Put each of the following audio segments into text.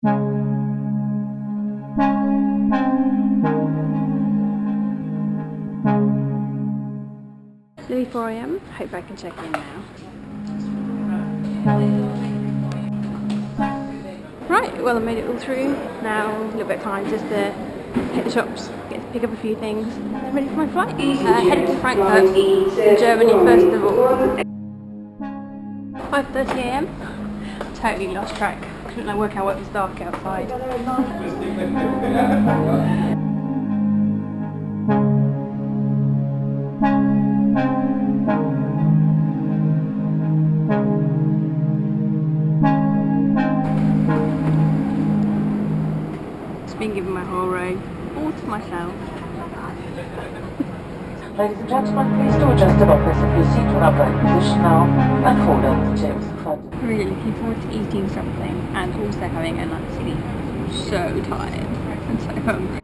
Nearly 4 AM. Hope I can check in now. Right, well I made it all through. Now a little bit of time just to hit the shops, pick up a few things. I'm ready for my flight. Heading to Frankfurt in Germany first of all. 5:30 AM. Totally lost track. Couldn't work out what was dark outside. Been given my whole row all to myself. Ladies and gentlemen, please do adjust the buckles of your seat to an upright position now and fold down the chairs in front. Really looking forward to eating something and also having a night's sleep. I'm so tired and so hungry.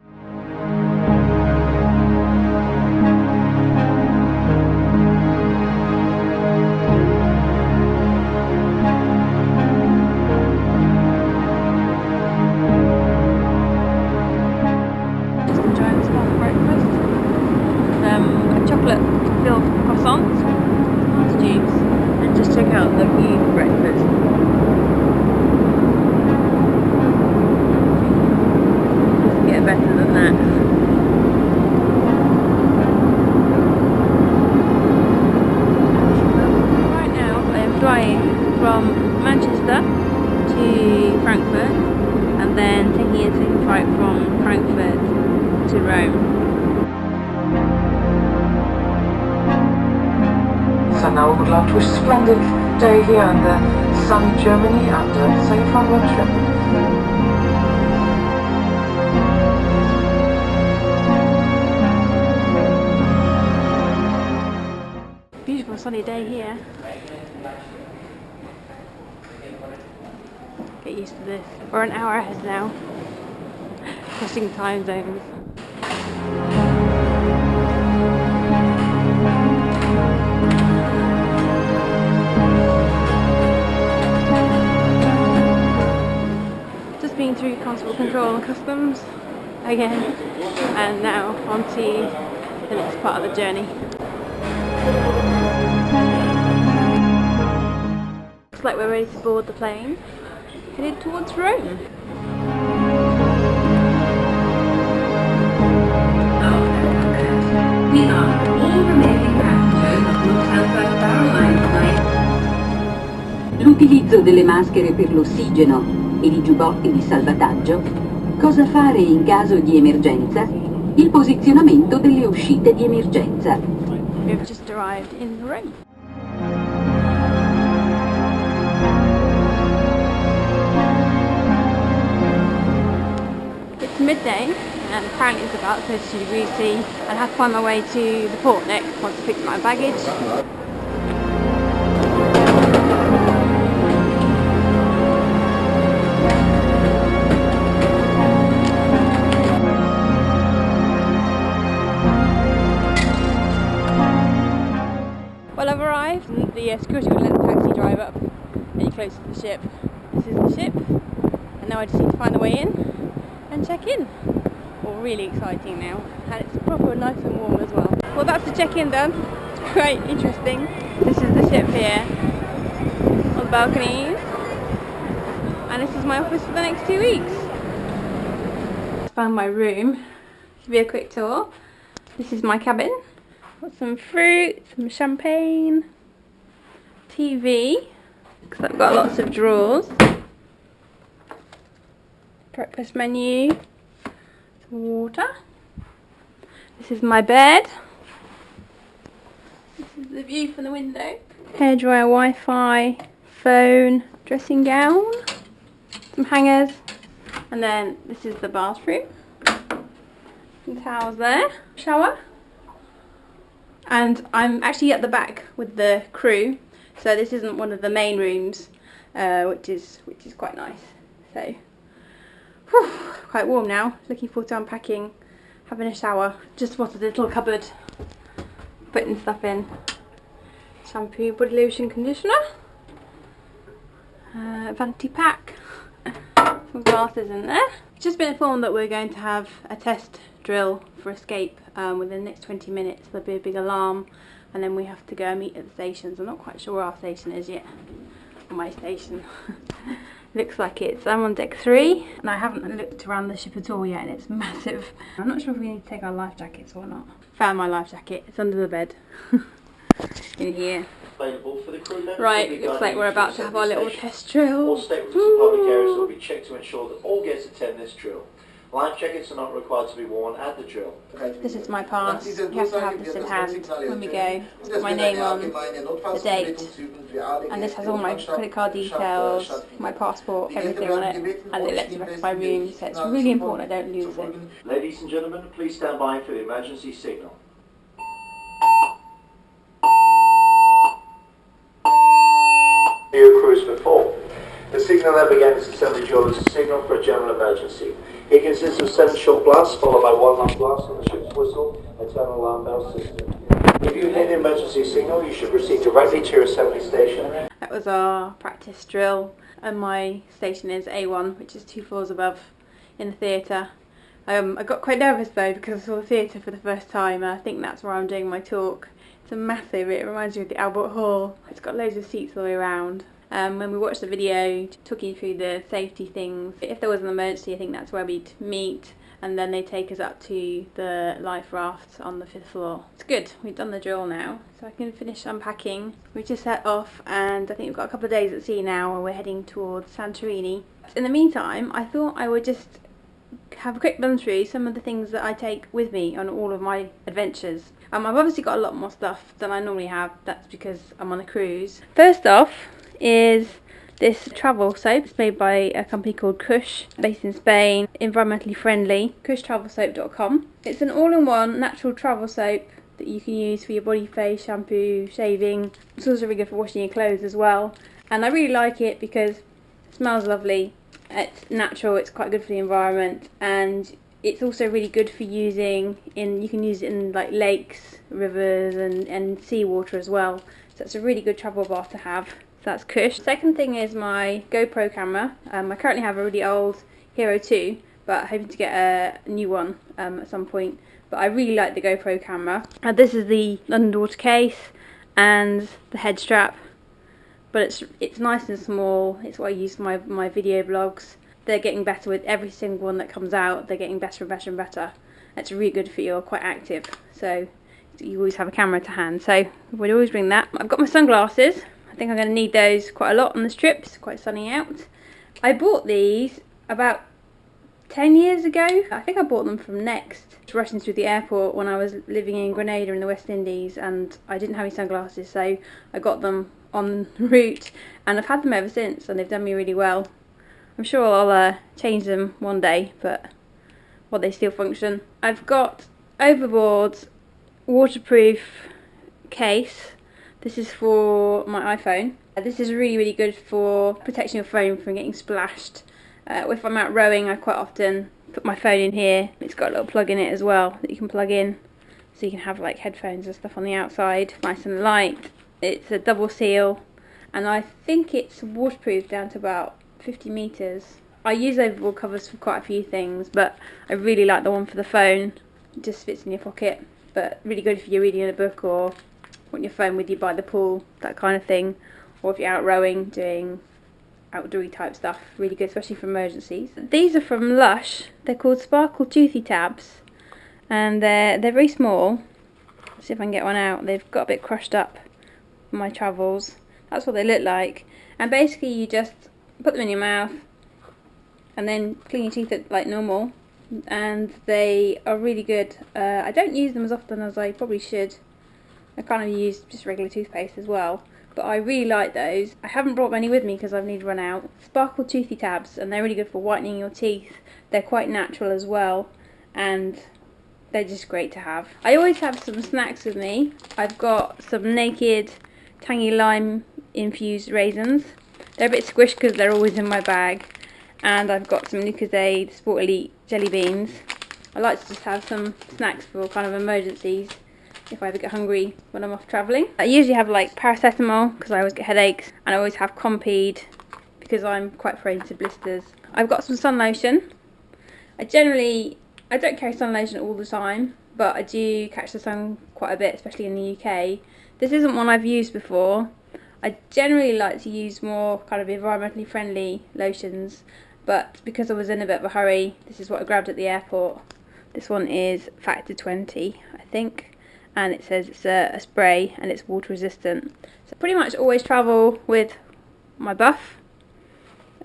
Chocolate-filled croissants, ice cubes, and just check out the view for breakfast. Doesn't get better than that. Right now I am flying from Manchester to Frankfurt and then taking a second flight from Frankfurt to Rome. So now we would like to wish a splendid day here in the sunny Germany and safe on your trip. Beautiful sunny day here. Get used to this. We're an hour ahead now. Crossing time zones. Been through constable control and customs again, and now on to the next part of the journey. Looks like we're ready to board the plane, headed towards Rome. We are all remaining passengers of Lufthansa Star Alliance flight. L'utilizzo delle maschere per l'ossigeno e di giubbotti di salvataggio, cosa fare in caso di emergenza, il posizionamento delle uscite di emergenza. We've just arrived in Rome. It's midday and apparently it's about 32 degrees C. I'll have to find my way to the port next once I fix my baggage. Well, I've arrived and the security wouldn't let the taxi drive up any closer to the ship. This is the ship and now I just need to find the way in and check in. Well, really exciting now, and it's proper nice and warm as well. Well, that's the check-in done. It's quite interesting. This is the ship here on the balconies and this is my office for the next 2 weeks. Found my room. Give you a quick tour. This is my cabin. Got some fruit, some champagne, TV, because I've got lots of drawers, breakfast menu, some water. This is my bed. This is the view from the window. Hairdryer, Wi-Fi, phone, dressing gown, some hangers, and then this is the bathroom. Some towels there, shower. And I'm actually at the back with the crew, so this isn't one of the main rooms, which is quite nice. So, whew, quite warm now. Looking forward to unpacking, having a shower. Just wanted a little cupboard, putting stuff in. Shampoo, body lotion, conditioner, vanity pack, some glasses in there. It's just been informed that we're going to have a test drill for escape within the next 20 minutes. There'll be a big alarm and then we have to go and meet at the stations. I'm not quite sure where our station is yet. My station. Looks like I'm on deck 3 and I haven't looked around the ship at all yet and it's massive. I'm not sure if we need to take our life jackets or not. Found my life jacket, it's under the bed. In here. Right, looks like we're about to have our little test drill. All statements in public areas will be checked to ensure that all guests attend this drill. Life jackets are not required to be worn at the drill. This is my pass. You have to have this in hand when we go. It's got my name on, the date, and this has all my credit card details, my passport, everything on it, and it lets me back to my room, so it's really important I don't lose it. Ladies and gentlemen, please stand by for the emergency signal. Your cruise before. The signal that began its assembly drill is a signal for a general emergency. It consists of 7 short blasts followed by 1 long blast on the ship's whistle and turn alarm bell system. If you hear the emergency signal, you should proceed directly to your assembly station. That was our practice drill, and my station is A1, which is 2 floors above in the theatre. I got quite nervous though because I saw the theatre for the first time, and I think that's where I'm doing my talk. It's a massive, it reminds me of the Albert Hall. It's got loads of seats all the way around. When we watched the video, talking through the safety things, if there was an emergency I think that's where we'd meet, and then they take us up to the life raft on the 5th floor. It's good, we've done the drill now, so I can finish unpacking. We just set off and I think we've got a couple of days at sea now and we're heading towards Santorini. In the meantime, I thought I would just have a quick run through some of the things that I take with me on all of my adventures. I've obviously got a lot more stuff than I normally have, that's because I'm on a cruise. First off is this travel soap. It's made by a company called Kush, based in Spain, environmentally friendly, kushtravelsoap.com. It's an all-in-one natural travel soap that you can use for your body, face, shampoo, shaving. It's also really good for washing your clothes as well. And I really like it because it smells lovely, it's natural, it's quite good for the environment, and it's also really good for using in, you can use it in like lakes, rivers and seawater as well. So it's a really good travel bath to have. So that's Kush. Second thing is my GoPro camera. I currently have a really old Hero 2, but hoping to get a new one at some point. But I really like the GoPro camera. This is the underwater case and the head strap, but it's nice and small. It's what I use for my video blogs. They're getting better with every single one that comes out. They're getting better and better and better. It's really good for you're quite active, so you always have a camera to hand. So we'd always bring that. I've got my sunglasses. I think I'm going to need those quite a lot on this trip. It's quite sunny out. I bought these about 10 years ago. I think I bought them from Next. Just rushing through the airport when I was living in Grenada in the West Indies, and I didn't have any sunglasses, so I got them en route and I've had them ever since and they've done me really well. I'm sure I'll change them one day, but well, they still function. I've got Overboard's waterproof case. This is for my iPhone. This is really good for protecting your phone from getting splashed. If I'm out rowing, I quite often put my phone in here. It's got a little plug in it as well that you can plug in, so you can have like headphones and stuff on the outside. Nice and light. It's a double seal, and I think it's waterproof down to about 50 meters. I use overboard covers for quite a few things, but I really like the one for the phone. It just fits in your pocket, but really good if you're reading a book or want your phone with you by the pool, that kind of thing, or if you're out rowing doing outdoory type stuff. Really good, especially for emergencies. These are from Lush. They're called Sparkle Toothy Tabs, and they're very small. Let's see if I can get one out. They've got a bit crushed up in my travels. That's what they look like, and basically you just put them in your mouth and then clean your teeth like normal, and they are really good. I don't use them as often as I probably should. I kind of use just regular toothpaste as well, but I really like those. I haven't brought many with me because I've need to run out. Sparkle Toothy Tabs, and they're really good for whitening your teeth. They're quite natural as well, and they're just great to have. I always have some snacks with me. I've got some Naked tangy lime infused raisins. They're a bit squished because they're always in my bag, and I've got some Lucozade Sport Elite jelly beans. I like to just have some snacks for kind of emergencies if I ever get hungry when I'm off travelling. I usually have like paracetamol because I always get headaches, and I always have Compeed because I'm quite prone to blisters. I've got some sun lotion. I don't carry sun lotion all the time, but I do catch the sun quite a bit, especially in the UK. This isn't one I've used before. I generally like to use more kind of environmentally friendly lotions, but because I was in a bit of a hurry, this is what I grabbed at the airport. This one is factor 20, I think, and it says it's a spray and it's water resistant. So I pretty much always travel with my buff.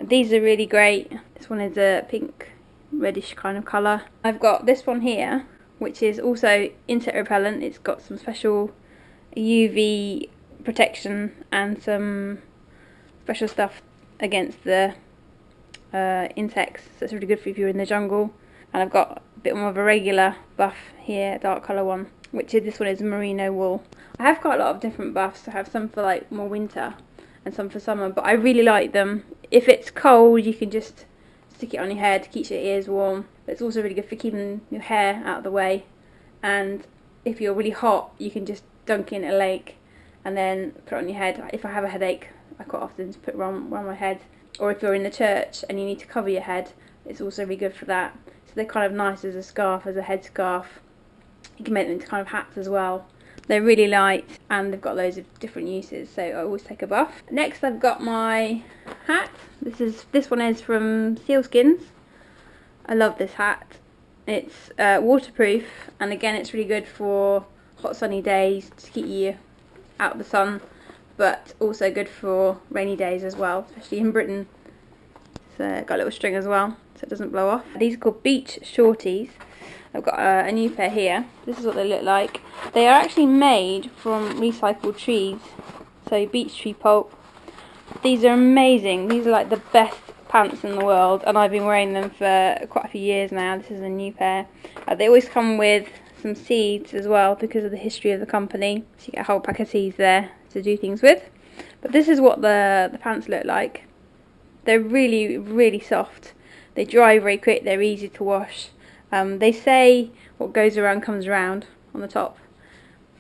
These are really great. This one is a pink reddish kind of colour. I've got this one here, which is also insect repellent. It's got some special UV protection and some special stuff against the insects, so it's really good for if you're in the jungle. And I've got a bit more of a regular buff here, dark colour one, which is, this one is merino wool. I have quite a lot of different buffs. I have some for like more winter and some for summer, but I really like them. If it's cold, you can just stick it on your head, keeps your ears warm, but it's also really good for keeping your hair out of the way. And if you're really hot, you can just dunk in a lake and then put it on your head. If I have a headache, I quite often just put it around my head. Or if you're in the church and you need to cover your head, it's also really good for that. So they're kind of nice as a scarf, as a head scarf. You can make them into kind of hats as well. They're really light and they've got loads of different uses, so I always take a buff. Next I've got my hat. This one is from Sealskins. I love this hat. It's waterproof, and again it's really good for hot sunny days to keep you out of the sun, but also good for rainy days as well, especially in Britain. It's got a little string as well, so it doesn't blow off. These are called beach shorties. I've got a new pair here. This is what they look like. They are actually made from recycled trees, so beech tree pulp. These are amazing. These are like the best pants in the world, and I've been wearing them for quite a few years now. This is a new pair. They always come with some seeds as well because of the history of the company, so you get a whole pack of seeds there to do things with. But this is what the pants look like. They're really, really soft. They dry very quick. They're easy to wash. They say what goes around comes around on the top.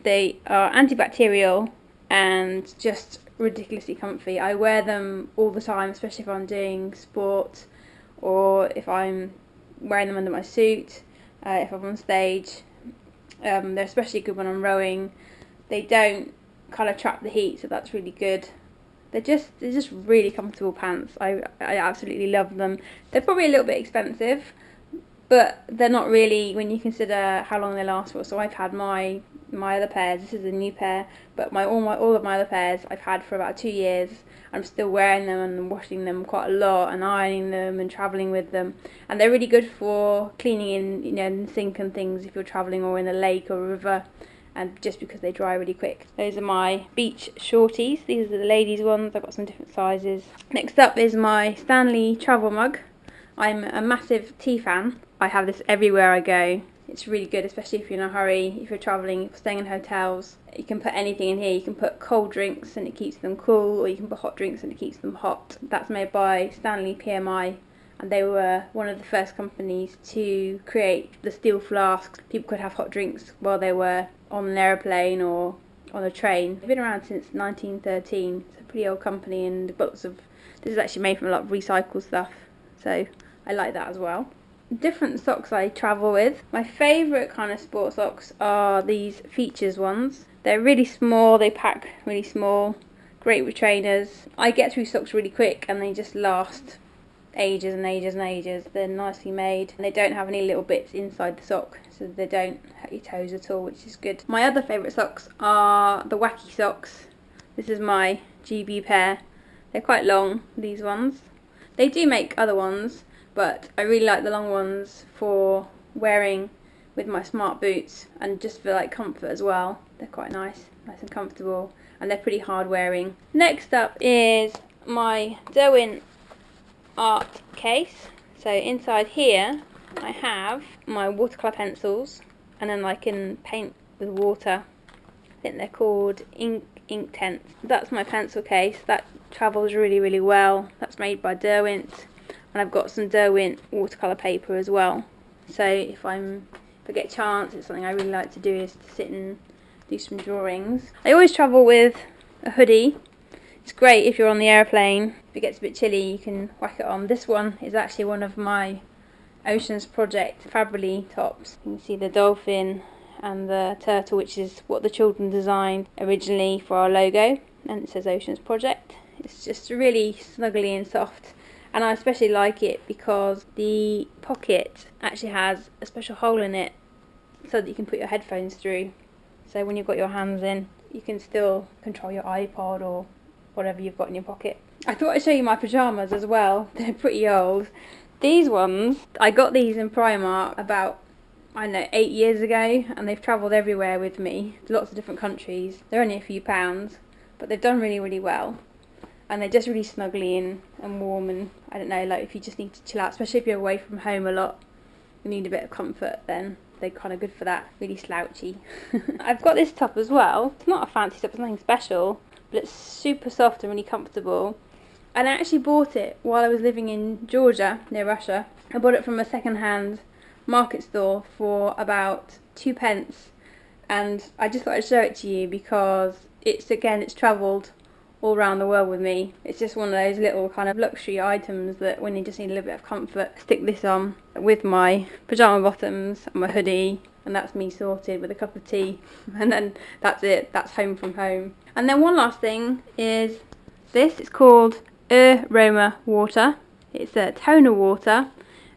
They are antibacterial and just ridiculously comfy. I wear them all the time, especially if I'm doing sport or if I'm wearing them under my suit, if I'm on stage. They're especially good when I'm rowing. They don't kind of trap the heat, so that's really good. They're just really comfortable pants. I absolutely love them. They're probably a little bit expensive, but they're not really when you consider how long they last for. So I've had my other pairs. This is a new pair, but all of my other pairs I've had for about 2 years. I'm still wearing them and washing them quite a lot and ironing them and travelling with them. And they're really good for cleaning in the sink and things if you're travelling or in a lake or a river. And just because they dry really quick. Those are my beach shorties. These are the ladies' ones. I've got some different sizes. Next up is my Stanley travel mug. I'm a massive tea fan. I have this everywhere I go. It's really good, especially if you're in a hurry, if you're travelling, if you're staying in hotels. You can put anything in here. You can put cold drinks and it keeps them cool, or you can put hot drinks and it keeps them hot. That's made by Stanley PMI, and they were one of the first companies to create the steel flasks. People could have hot drinks while they were on an aeroplane or on a train. They've been around since 1913. It's a pretty old company, and this is actually made from a lot of recycled stuff, so I like that as well. Different socks I travel with. My favourite kind of sport socks are these Features ones. They're really small, they pack really small, great with trainers. I get through socks really quick and they just last ages and ages and ages. They're nicely made and they don't have any little bits inside the sock, so they don't hurt your toes at all, which is good. My other favourite socks are the Wacky socks. This is my GB pair. They're quite long, these ones. They do make other ones, but I really like the long ones for wearing with my smart boots and just for like comfort as well. They're quite nice and comfortable, and they're pretty hard wearing. Next up is my Derwent art case. So inside here I have my watercolour pencils, and then I can paint with water. I think they're called ink tents. That's my pencil case. That travels really, really well. That's made by Derwent. And I've got some Derwent watercolour paper as well. So if I get a chance, it's something I really like to do, is to sit and do some drawings. I always travel with a hoodie. It's great if you're on the airplane. If it gets a bit chilly, you can whack it on. This one is actually one of my Oceans Project Fabrily tops. You can see the dolphin and the turtle, which is what the children designed originally for our logo, and it says Oceans Project. It's just really snuggly and soft, and I especially like it because the pocket actually has a special hole in it so that you can put your headphones through. So when you've got your hands in, you can still control your iPod or whatever you've got in your pocket. I thought I'd show you my pyjamas as well. They're pretty old. These ones, I got these in Primark about, I don't know, 8 years ago, and they've travelled everywhere with me, lots of different countries. They're only a few pounds, but they've done really, really well. And they're just really snuggly and warm, and I don't know, like if you just need to chill out, especially if you're away from home a lot, you need a bit of comfort, then they're kind of good for that. Really slouchy. I've got this top as well. It's not a fancy top, it's nothing special, but it's super soft and really comfortable. And I actually bought it while I was living in Georgia, near Russia. I bought it from a second-hand market store for about 2p, and I just thought I'd show it to you because it's travelled all around the world with me. It's just one of those little kind of luxury items that when you just need a little bit of comfort, stick this on with my pyjama bottoms and my hoodie, and that's me sorted with a cup of tea, and then that's it. That's home from home. And then one last thing is this. It's called Roma water. It's a toner water.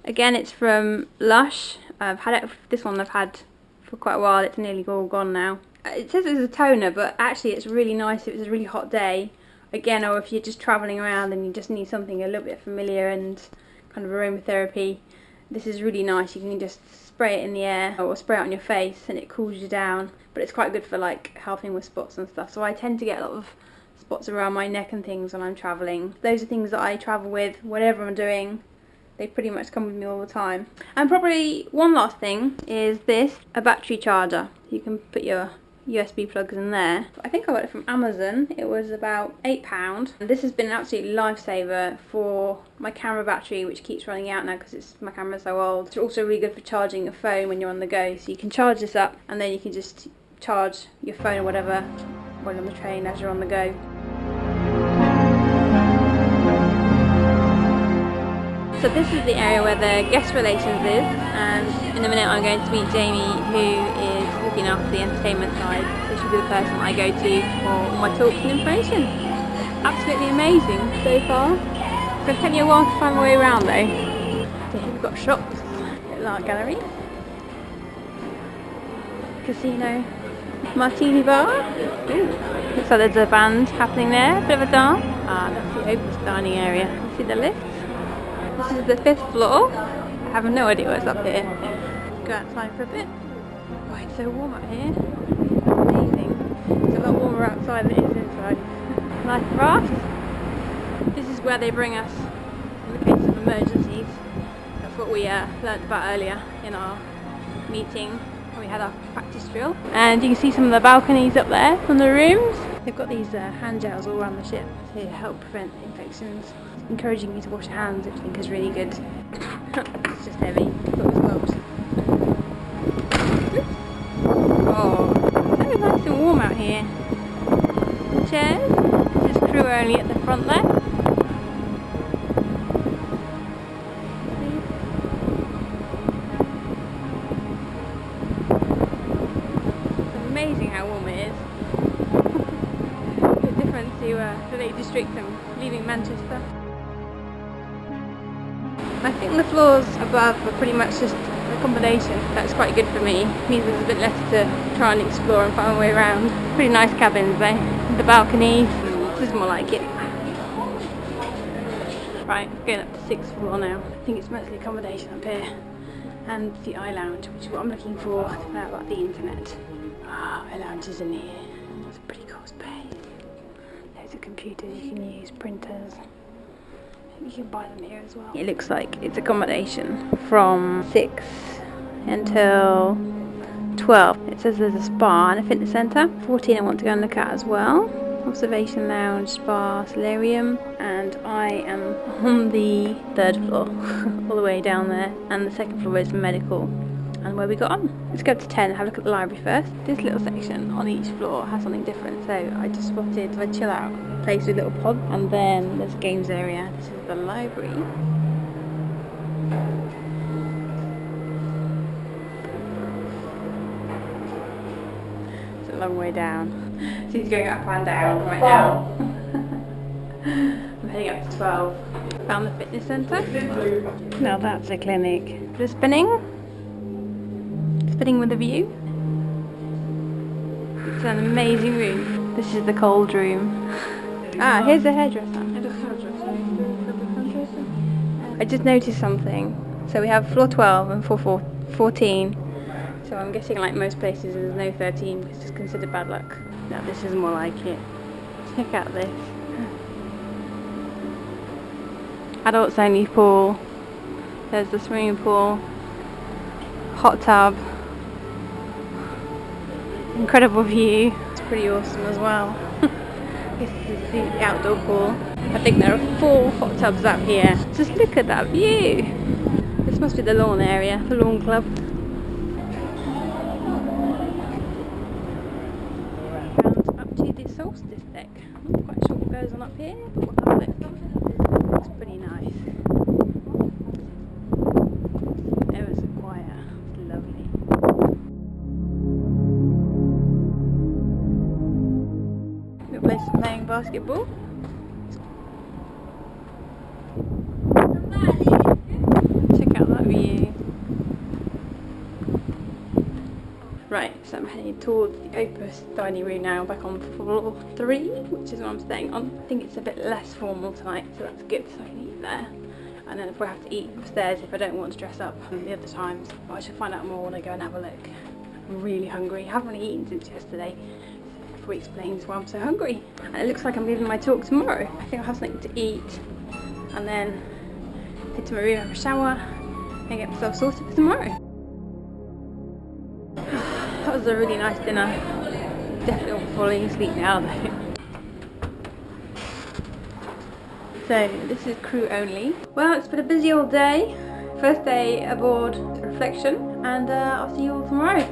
Again, it's from Lush. I've had it. This one I've had for quite a while. It's nearly all gone now. It says it's a toner, but actually it's really nice if it's a really hot day. Again, or if you're just travelling around and you just need something a little bit familiar and kind of aromatherapy. This is really nice. You can just spray it in the air or spray it on your face and it cools you down. But it's quite good for like helping with spots and stuff. So I tend to get a lot of spots around my neck and things when I'm travelling. Those are things that I travel with, whatever I'm doing. They pretty much come with me all the time. And probably one last thing is this, a battery charger. You can put your USB plugs in there. I think I got it from Amazon. It was about £8. And this has been an absolute lifesaver for my camera battery, which keeps running out now because my camera's so old. It's also really good for charging your phone when you're on the go. So you can charge this up and then you can just charge your phone or whatever while you're on the train as you're on the go. So this is the area where the guest relations is, and in a minute I'm going to meet Jamie, who is looking after the entertainment side. So she'll be the person I go to for all my talks and information. Absolutely amazing so far. It's going to take me a while to find my way around though. So here we've got shops, little art gallery, casino, martini bar. Ooh. Looks like there's a band happening there, bit of a dance. Ah, that's the Opus dining area. You see the lift? This is the 5th floor. I have no idea what's up here. Go outside for a bit. Oh, it's so warm up here. Amazing. It's a lot warmer outside than it is inside. Life raft. This is where they bring us in the case of emergencies. That's what we learnt about earlier in our meeting when we had our practice drill. And you can see some of the balconies up there from the rooms. They've got these hand gels all around the ship to help prevent infections. Encouraging you to wash your hands, which I think is really good. It's just heavy. Got the gloves. Oh, so nice and warm out here. Chairs. This is crew only at the front there. It's amazing how warm it is. A bit different to the Lake District and leaving Manchester. I think the floors above are pretty much just accommodation. That's quite good for me. It means there's a bit less to try and explore and find my way around. Pretty nice cabins though. The balconies. This is more like it. Right, going up to 6th floor now. I think it's mostly accommodation up here. And the eye lounge, which is what I'm looking for to find out about the internet. Ah, eye lounge is in here. It's a pretty cool space. Loads of computers you can use, printers. You can buy them here as well. It looks like it's accommodation from 6 until 12. It says there's a spa and a fitness centre. 14 I want to go and look at as well. Observation lounge, spa, solarium, and I am on the 3rd floor, all the way down there. And the 2nd floor is medical. and where we got on. Let's go up to 10 and have a look at the library first. This little section on each floor has something different, so I just spotted a chill out place with little pods, and then there's a games area. This is the library. It's a long way down. So he's going up and down right now. I'm heading up to 12. Found the fitness centre. Now that's a clinic. The spinning with a view. It's an amazing room. This is the cold room. Ah, here's the hairdresser. I just noticed something. So we have floor 12 and floor 14. So I'm guessing, like most places, there's no 13 because it's considered bad luck. Now this is more like it. Check out this. Adults only pool. There's the swimming pool. Hot tub. Incredible view. It's pretty awesome as well. This is the outdoor pool. I think there are 4 hot tubs up here. Just look at that view. This must be the lawn area, the lawn club. And up to the solstice deck. I'm not quite sure what goes on up here, but we'll have a look. It's pretty nice. Ever so quiet. It's lovely. Good place for playing basketball. Check out that view. Right, so I'm heading towards the Opus dining room now, back on floor 3, which is what I'm staying on. I think it's a bit less formal tonight, so that's good, so I can eat there. And then if we have to eat upstairs, if I don't want to dress up the other times, but I should find out more when I go and have a look. I'm really hungry. I haven't really eaten since yesterday, which explains why I'm so hungry. And it looks like I'm giving my talk tomorrow. I think I'll have something to eat, and then head to my room, have a shower, and get myself sorted for tomorrow. That was a really nice dinner. Definitely not falling asleep now though. So this is crew only. Well, it's been a busy old day. First day aboard Reflection, and I'll see you all tomorrow.